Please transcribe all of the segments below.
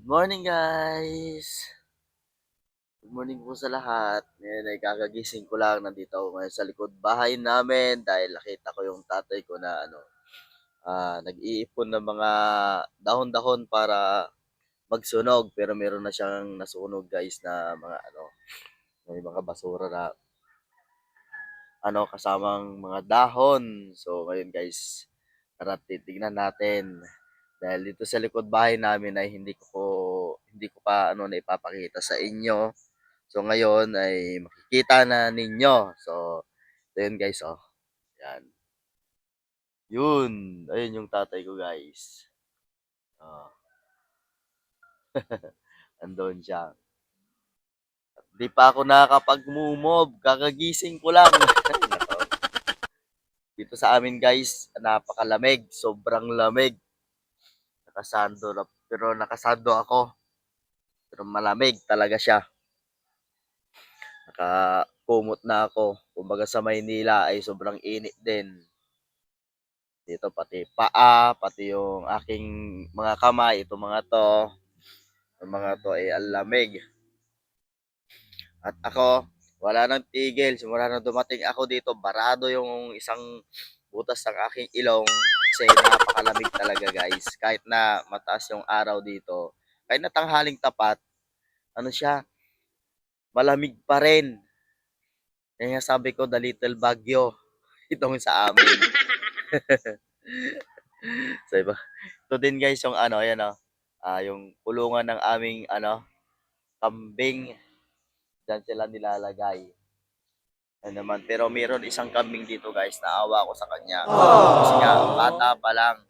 Good morning guys! Good morning po sa lahat. Ngayon ay kakagising ko lang. Nandito ako ngayon sa likod bahay namin dahil nakita ko yung tatay ko na nag-iipon ng mga dahon-dahon para magsunog. Pero meron na siyang nasunog guys na mga may mga basura na kasamang mga dahon. So ngayon guys, tara titignan natin. Dahil dito sa likod bahay namin ay hindi ko pa naipapakita sa inyo. So ngayon ay makikita na ninyo. So ayun guys, oh. Yan. Yun, ayun yung tatay ko guys. Oh, andun siya. Di pa ako nakakapag-move, kakagising ko lang. Dito sa amin guys, napakalamig, sobrang lamig. Nakasando ako. Pero malamig talaga siya. Nakakumot na ako. Kumbaga sa Maynila ay sobrang init din. Dito pati paa, pati yung aking mga kamay, yung mga to ay alamig. At ako, wala nang tigil. Simula na dumating ako dito, barado yung isang butas ng aking ilong kasi napakalamig talaga guys. Kahit na mataas yung araw dito, kahit na tanghaling tapat, siya, malamig pa rin. Kaya sabi ko, the little bagyo itong sa amin. So, iba. Ito din guys yung ayan yung kulungan ng aming kambing. Diyan sila nilalagay. Ano naman, pero meron isang kambing dito guys, naawa ko sa kanya. Kasi nga, bata pa lang.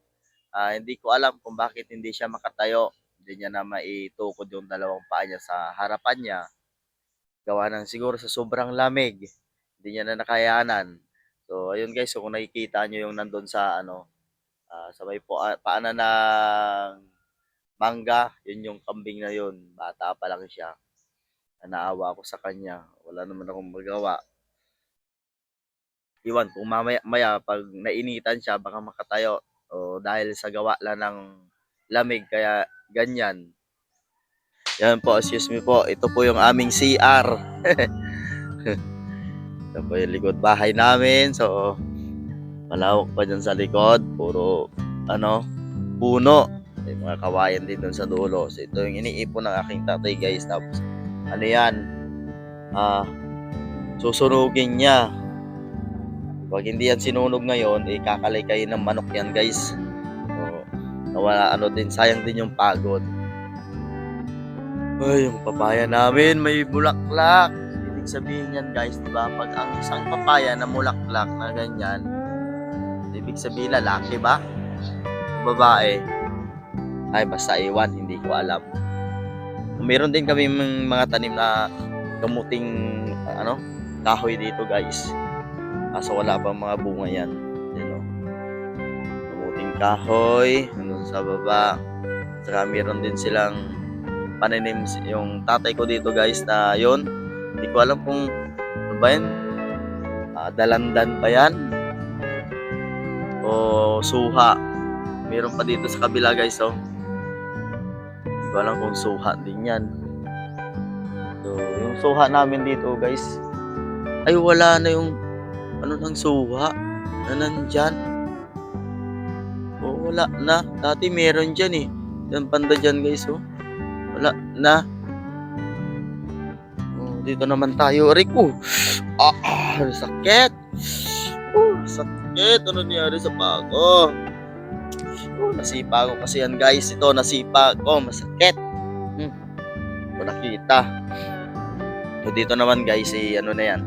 Hindi ko alam kung bakit hindi siya makatayo. Hindi niya na maitukod yung dalawang paa niya sa harapan niya. Gawa ng siguro sa sobrang lamig. Hindi niya na nakayanan. So, ayun guys, so kung nakikita nyo yung nandun sa sa may paanan ng mangga, yun yung kambing na yun. Bata pa lang siya. Naawa ako sa kanya. Wala naman akong magawa. Iwan kung mamaya pag nainitan siya, baka makatayo. O dahil sa gawa lang ng lamig, kaya ganyan. Yan po, excuse me po. Ito po yung aming CR. Ito po yung likod bahay namin. So, malawak pa dyan sa likod. Puro, puno. May mga kawayan din dun sa dulo. So, ito yung iniipon ng aking tatay guys. Tapos, yan? Susunugin niya. Pag hindi yan sinunog ngayon, kakalay kayo ng manok yan guys. So, nawala din, sayang din yung pagod. Ay, yung papaya namin may bulaklak. Ibig sabihin yan guys, diba? Pag ang isang papaya na bulaklak na ganyan, ibig sabihin lalaki ba? Babae? Ay, basta iwan, hindi ko alam. Meron din kami mga tanim na gamuting kahoy dito guys. Kaso wala pang mga bunga yan. Gamuting kahoy, hanggang sa baba. Saka meron din silang pananim yung tatay ko dito guys na yun. Hindi ko alam kung ano ba yan. Dalandan pa yan. O suha. Meron pa dito sa kabila guys, oh. Hindi ko alam kung suha din yan. So, yung suha namin dito guys, ay wala na yung ng suha na nandyan. O wala na. Dati meron dyan eh. Yan banda dyan guys, oh. Wala na. Oh, dito naman tayo. Rico. Sakit. Sakit. Ano nangyari sa pako? Nasipa ko kasi yan guys. Ito, nasipa ko. Masakit. Hindi ko nakita. So, dito naman guys, na yan.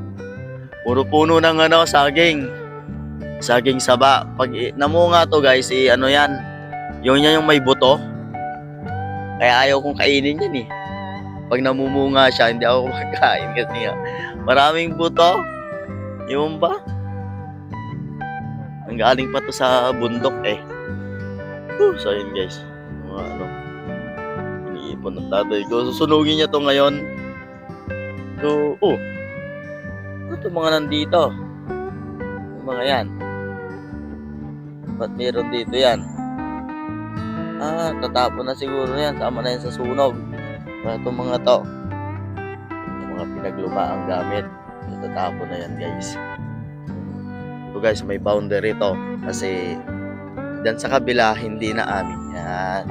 Puro puno ng saging. Saging saba. Pag namunga to guys, yan. Yung may buto. Kaya ayaw kong kainin yan eh. Pag namumunga siya, hindi ako kumakain kasi nga maraming buto. Yung ba? Ang galing pa to sa bundok eh. So yun guys. Mga iniipon ng tatay ko. Susunugin niya to ngayon. So, ito mga nandito. Yung mga yan. Ba't meron dito yan? Tatapon na siguro yan. Tama na yan sa sunog. Itong mga to. Yung mga pinaglumaang gamit. Tatapon na yan guys. So guys, may boundary to. Kasi dyan sa kabila, hindi na amin yan.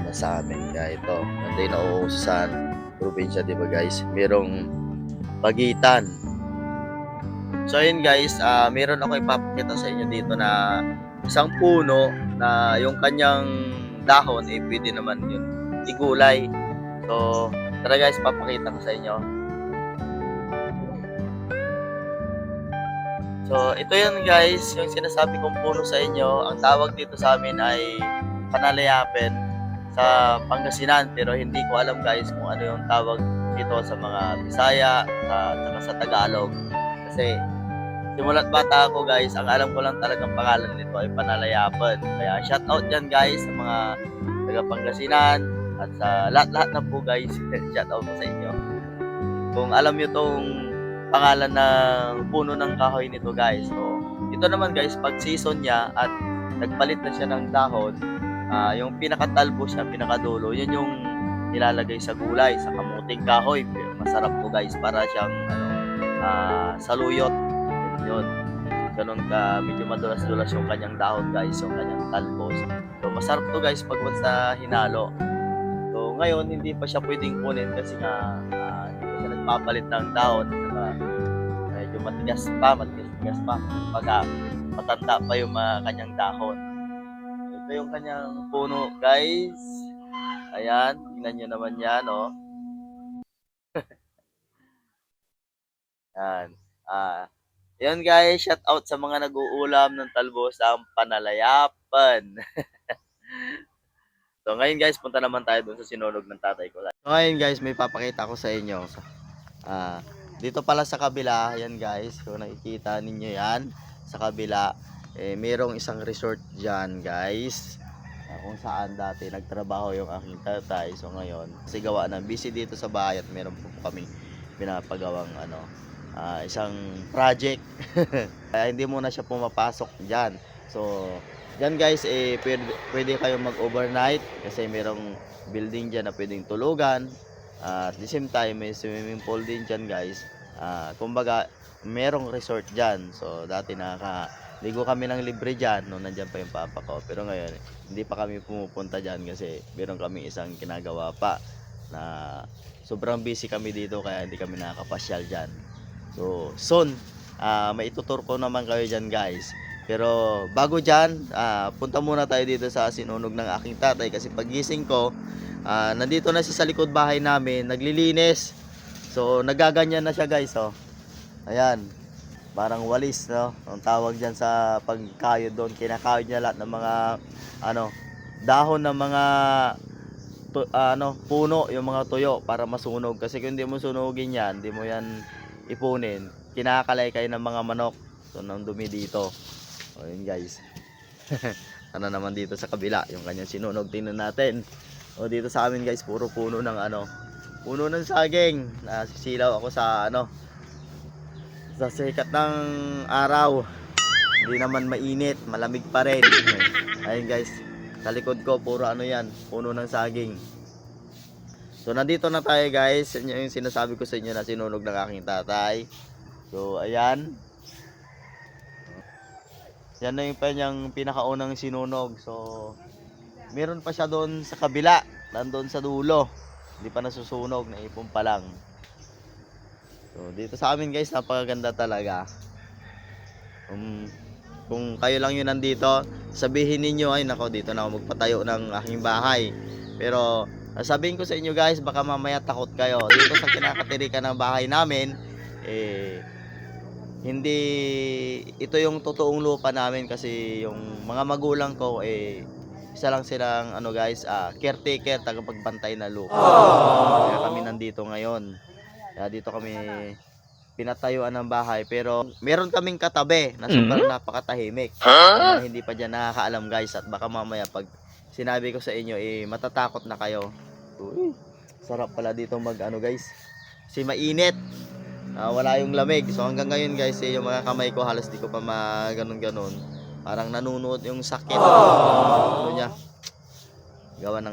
Nasa amin kaya ito. Hindi na uuso sa probinsya, di ba guys? Merong pagitan. So ayun guys, meron ako ipapakita sa inyo dito na isang puno na yung kanyang dahon pwede naman yun igulay. So tara guys, papakita ko sa inyo. So ito yun guys, yung sinasabi kong puno sa inyo. Ang tawag dito sa amin ay Panalayapen sa Pangasinan, pero hindi ko alam guys kung ano yung tawag dito sa mga Bisaya at sa Tagalog. Kasi simulat bata ako guys, ang alam ko lang talagang pangalan nito ay Panalayapen. Kaya shout out dyan guys sa mga taga Pangasinan at sa lahat-lahat na po guys. Shout out po sa inyo. Kung alam nyo tong pangalan ng puno ng kahoy nito guys. So ito naman guys, pag season niya at nagpalit na siya ng dahon, yung pinakatalbo siya, pinakadulo, yun yung nilalagay sa gulay, sa kamuting kahoy. Masarap to guys, para siyang saluyot. Yun. Ganun ka, medyo madulas-dulas yung kanyang dahon guys, yung kanyang talbos. So masarap to guys pag sa hinalo. So ngayon, hindi pa siya pwedeng kunin kasi nga hindi pa siya nagpapalit ng dahon. Medyo matigas pa pag matanda pa yung kanyang dahon. Ito yung kanyang puno guys. Ayan, tingnan nyo naman yan, oh. Yan. Yan guys, shout out sa mga nag-uulam ng talbos ang Panalayapen. So ngayon guys, punta naman tayo dun sa sinunog ng tatay ko. So ngayon guys, may papakita ko sa inyo. Dito pala sa kabila, yan guys, kung nakikita ninyo yan, sa kabila, mayroong isang resort dyan guys. Kung saan dati nagtrabaho yung aking tatay. So ngayon, kasi gawa na busy dito sa bahay at meron po kami pinapagawang isang project. Kaya hindi muna siya pumapasok dyan. So dyan guys, pwede kayong mag-overnight kasi merong building dyan na pwedeng tulugan. At the same time, may swimming pool din dyan guys. Kumbaga, merong resort dyan. So dati nakaligo kami ng libre dyan nung nandyan pa yung papa ko. Pero ngayon, hindi pa kami pumupunta dyan kasi meron kami isang ginagawa pa na sobrang busy kami dito kaya hindi kami nakakapasyal dyan. So soon, may itutur ko naman kayo dyan guys. Pero bago dyan, punta muna tayo dito sa sinunog ng aking tatay kasi pagising ko, nandito na siya sa likod bahay namin, naglilinis. So nagaganyan na siya guys, oh. Ayan, parang walis, no? Ang tawag dyan sa pagkayod doon, kinakayod niya lahat ng mga dahon ng mga puno, yung mga tuyo para masunog. Kasi kung hindi mo sunugin yan, hindi mo yan ipunin, kinakalay kayo ng mga manok. So nang dumi dito. O yun guys. Ano naman dito sa kabila, yung kanyang sinunog, tingnan natin. O dito sa amin guys, puro puno ng puno ng saging. Nasisilaw ako sa sa sikat ng araw. Hindi naman mainit, malamig pa rin. Ayun guys, sa likod ko puro yan, puno ng saging. So nandito na tayo guys, yan yung sinasabi ko sa inyo na sinunog ng aking tatay. So ayan. Yan na yung kanyang pinakaunang sinunog. So meron pa siya doon sa kabila, nandoon sa dulo. Hindi pa nasusunog, naipon pa lang. So dito sa amin guys, napakaganda talaga. Kung kayo lang yun nandito, sabihin ninyo, ay nako, dito na ako magpatayo ng aking bahay. Pero sabihin ko sa inyo guys, baka mamaya takot kayo. Dito sa kinakatirikan ng bahay namin, hindi ito yung totoong lupa namin kasi yung mga magulang ko isa lang silang guys, caretaker, tagapagbantay na lupa. Kaya kami nandito ngayon. Kaya dito kami pinatayuan ng bahay, pero meron kaming katabi na sobrang napakatahimik. Hindi pa dyan nakakaalam guys, at baka mamaya pag sinabi ko sa inyo matatakot na kayo. Uy, sarap pala dito guys, kasi mainit, wala yung lamig. So hanggang ngayon guys, yung mga kamay ko halos di ko pa maganon-ganon, parang nanunuot yung sakit. Ano niya,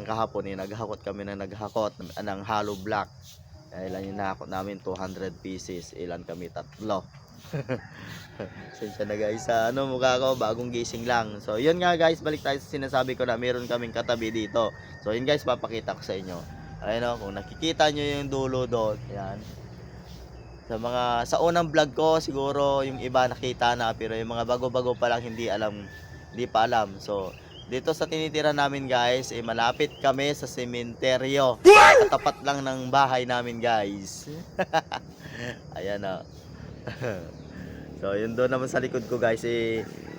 lang kahapon naghakot kami ng hollow block. Ilan yung nahakot namin? 200 pieces. Ilan kami? 3. Sensya na guys sa mukha ko, bagong gising lang. So yun nga guys, balik tayo sa sinasabi ko na meron kaming katabi dito. So yun guys, papakita ko sa inyo. Ayun kung nakikita nyo yung dulo doon, yan. Sa unang vlog ko siguro yung iba nakita na, pero yung mga bago-bago pa lang hindi pa alam. So dito sa tinitira namin guys, malapit kami sa sementeryo. Katapat lang ng bahay namin guys. Ayan o. So yun doon naman sa likod ko guys,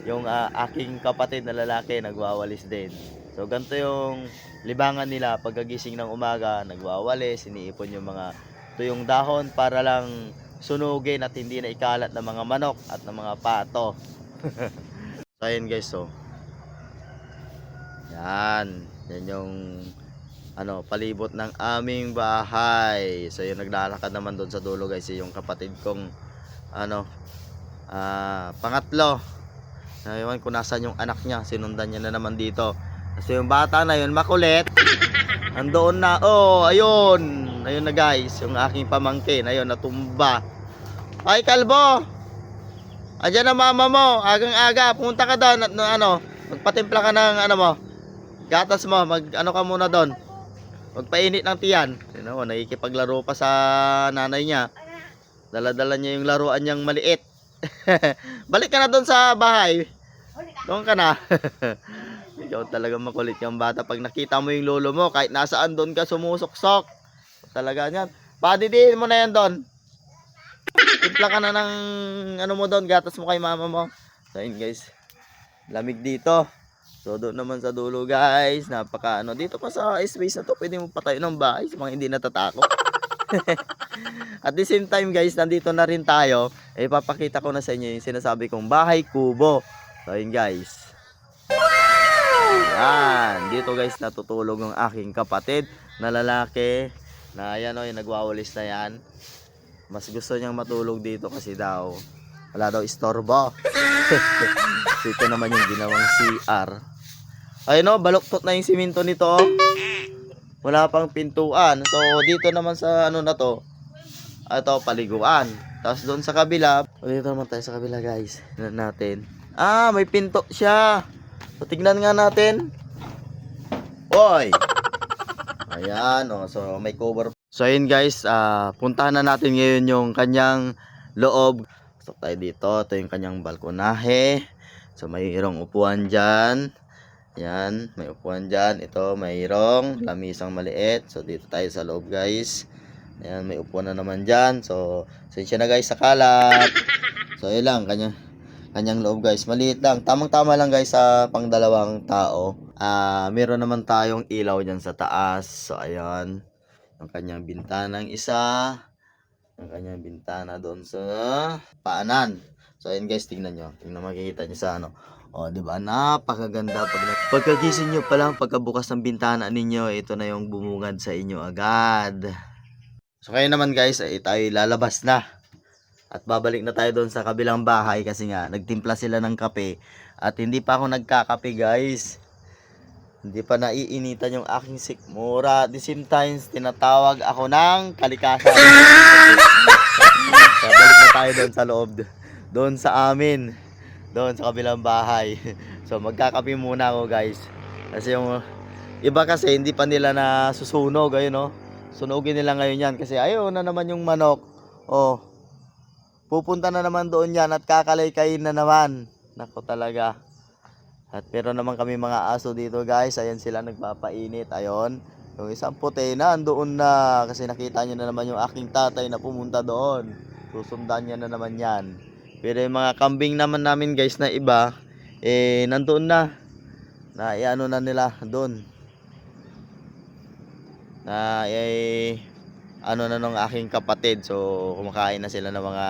yung aking kapatid na lalaki nagwawalis din. So ganito yung libangan nila pagkagising ng umaga, nagwawalis, iniipon yung mga tuyong dahon para lang sunugin at hindi na ikalat ng mga manok at ng mga pato. So ayan guys, so yan yung palibot ng aming bahay. So yung naglalakad naman doon sa dulo guys, yung kapatid kong pangatlo. Ewan kung nasan yung anak niya, sinundan niya na naman dito. Kasi yung bata na yun makulit, andoon na. Ayun na guys, yung aking pamangkin, ayun natumba. Ay kalbo, andyan na mama mo, agang-aga, punta ka doon at magpatimpla ka ng mo, gatas mo, ka muna doon, magpainit ng tiyan. Nakikipaglaro pa sa nanay niya, dala-dala niya yung laruan niyang maliit. Balik ka na doon sa bahay, doon ka na. Ikaw talaga makulit yung bata, pag nakita mo yung lolo mo kahit nasaan doon ka sumusuksok talaga yan. Padidiin mo na yan doon, timpla ka na ng mo doon, gatas mo kay mama mo. So yun guys, lamig dito. So doon naman sa dulo guys, napaka dito pa sa space na to, pwede mo patayo ng bahay sa mga hindi natatakot. At the same time guys, nandito na rin tayo, papakita ko na sa inyo yung sinasabi kong bahay kubo. So yun guys, yan, dito guys natutulog ng aking kapatid na lalaki na yan yung nagwawalis na yan. Mas gusto niyang matulog dito kasi daw wala daw istorbo. So ito naman yung ginawang CR. Ayun baluktot na yung simento nito. Wala pang pintuan. So dito naman sa na to, ito paliguan. Tapos doon sa kabila, dito naman tayo sa kabila guys. Tignan natin. May pinto siya. So tignan nga natin. Oy. Ayan so may cover. So ayun guys, puntahan na natin ngayon yung kanyang loob. So tayo dito, ito yung kanyang balkonahe. So mayroong upuan dyan. Yan, may upuan dyan. Ito mayroong lamisang maliit. So dito tayo sa loob guys. Ayan, may upuan na naman dyan. So sensya na guys sa kalat. So ayun lang, kanyang loob guys. Maliit lang, tamang tama lang guys sa pang dalawang tao. Meron naman tayong ilaw dyan sa taas. So ayan, yung kanyang bintanang isa, yung kanyang bintana doon sa paanan. So ayan guys, tingnan makikita nyo sa di ba? Napakaganda pagkagising nyo pa lang, pagkabukas ng bintana ninyo, ito na yung bumungad sa inyo agad. So kaya naman guys, tayo lalabas na at babalik na tayo doon sa kabilang bahay kasi nga nagtimpla sila ng kape at hindi pa ako nagkakape guys. Hindi pa naiinitan yung aking sikmura. At the same time, tinatawag ako ng kalikasan. So, balik na tayo doon sa loob. Doon sa amin. Doon sa kabilang bahay. So magkakape muna ako guys. Kasi yung iba kasi hindi pa nila na susunog. Ayun sunugin nila ngayon yan. Kasi ayaw na naman yung manok. Pupunta na naman doon yan at kakalay-kain na naman. Nako talaga. At pero naman kami mga aso dito guys, ayan sila nagpapainit. Ayun, yung isang puti na andoon na kasi nakita niyo na naman yung aking tatay na pumunta doon. Susundan niya na naman yan. Pero yung mga kambing naman namin guys na iba, nandoon na na nila doon. Na na nung aking kapatid. So kumakain na sila ng mga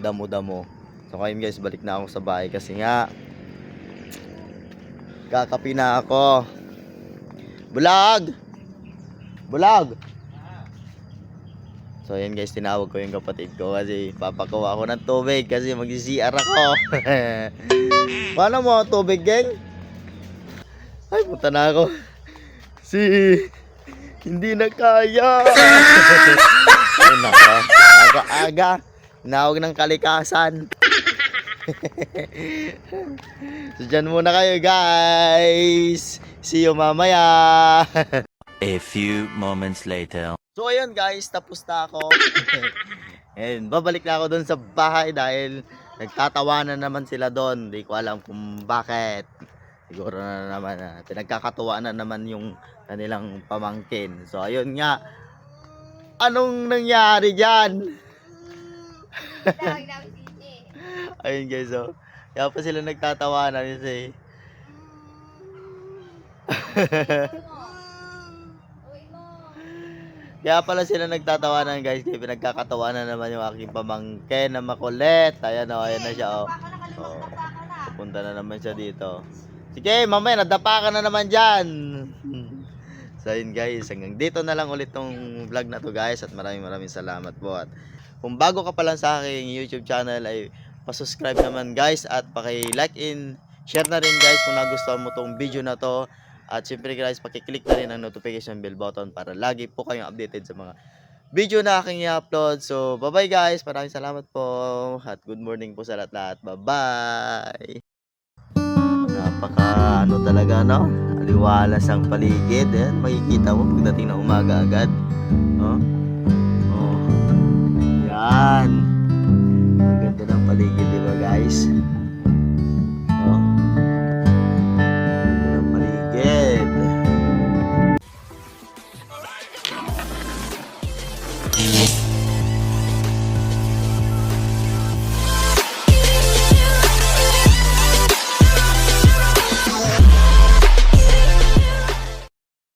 damo-damo. So ngayon guys, balik na ako sa bahay kasi nga kakapi na ako. Bulag! So ayan guys, tinawag ko yung kapatid ko kasi papakuha ako ng tubig kasi mag-CR ako. Paano mo tubig, geng? Ay, punta na ako. Si hindi na kaya. Ayun na, aga-aga. Tinawag ng kalikasan. So dyan muna kayo guys. See you mamaya. A few moments later. So ayun guys, tapos na ako. And babalik na ako doon sa bahay dahil nagtatawanan naman sila doon. Hindi ko alam kung bakit. Siguro na naman pinagkakatuwa na naman yung kanilang pamangkin. So ayun nga. Anong nangyari dyan? Ayun guys, so kaya pa sila nagtatawanan kasi kaya pala sila nagtatawanan guys, kaya pinagkakatawanan naman yung aking pamangkin na makulit. Ayan o, ayan na siya o. Oh, pupunta na naman siya dito. Sige, mamaya nadapa ka na naman dyan. So yun guys, hanggang dito na lang ulit tong vlog na to guys, at maraming salamat po. At kung bago ka pa lang sa aking YouTube channel ay pa-subscribe naman guys, at paki-like and share na rin guys kung nagustuhan mo tong video na to. At syempre guys, paki-click na rin ang notification bell button para lagi po kayong updated sa mga video na aking i-upload. So bye bye guys, maraming salamat po at good morning po sa lahat. Bye bye. Napaka ano talaga no, aliwalas ang paligid. Ayan, makikita mo pagdating ng umaga agad. Oh. Oh. Yan. Ang ganda ng paligid, di ba guys? Oh. Ganda ng paligid.